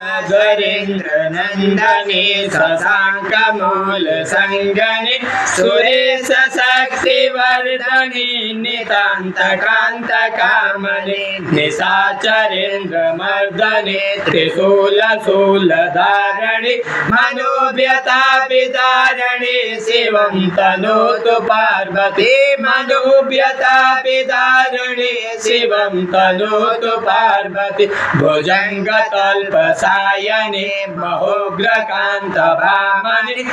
गजेन्द्र नंदने शशांकमूल संगने सुरेश शक्तिवर्धने नितांत कांत कामने निशाचरेन्द्र मर्दने त्रिशूल शूलधारणे मनोव्यथा विदारणे शिवं तनोतु पार्वती मनोव्यथा विदारणे शिवं तनोतु पार्वती भुजङ्गतल्पसायने महोग्रकान्त भामने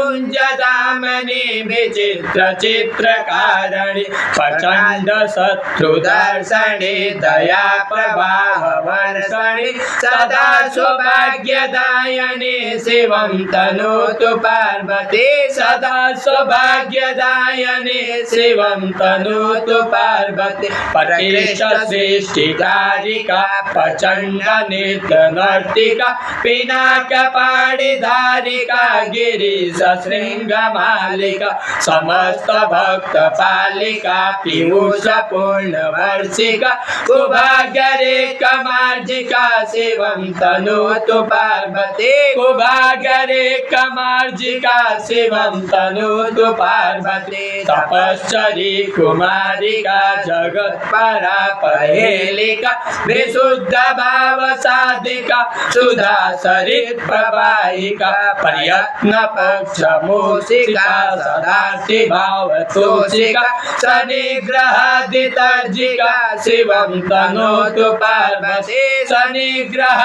प्रकाशपुञ्जदामने विचित्र चित्रकारणे प्रचण्ड शत्रुदर्शने दया प्रवाह वर्षणे सदा सौभाग्यदायने शिवं तनोतु पार्वती सदा सौभाग्यदायने शिवं तनोतु पार्वती परेश सृष्टिकारिका प्रचण्ड नित्य नर्तिका पिनाकपाणिधारिका गिरीश शृङ्गमालिका समस्त भक्त पालिका पीयूष पूर्णवर्षिका कुभागरे कमार्जिका शिवं तनोतु पार्वती कुभागरे कमार्जिका शिवं तनोतु पार्वती तपश्चरी कुमारिका जगत्परा पहेलिका विशुद्ध भाव साधिका सुधा सरित प्रवाहिका प्रयत्न पक्ष मूषिका सदार्थी भाव तोषिका शनिग्रहादितर्जिका शिवं तनोतु पार्वती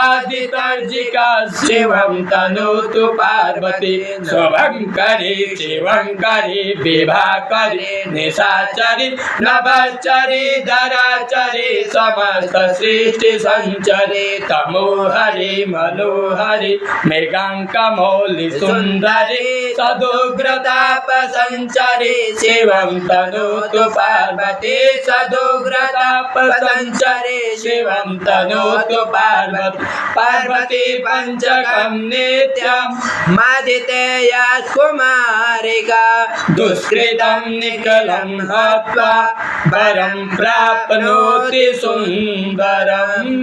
शनिग्रहादितर्जिका शिवं तनोतु पार्वती शुभंकरी शिवंकरी विभाकरी निशाचरी नभश्चरी धराचरी समस्त सृष्टि संचरी तमोहरि मनोहरि मृगांकमौलि सुंदरी सदुग्रताप संचरी शिवं तनोतु पार्वती सदुग्रताप संचरी शिवं तनोतु पार्वती पार्वती पंचकं नित्यं मादितेया कुमारिका दुष्कृतं निकलं हत्वा वरं प्राप्नोति सुंदरम्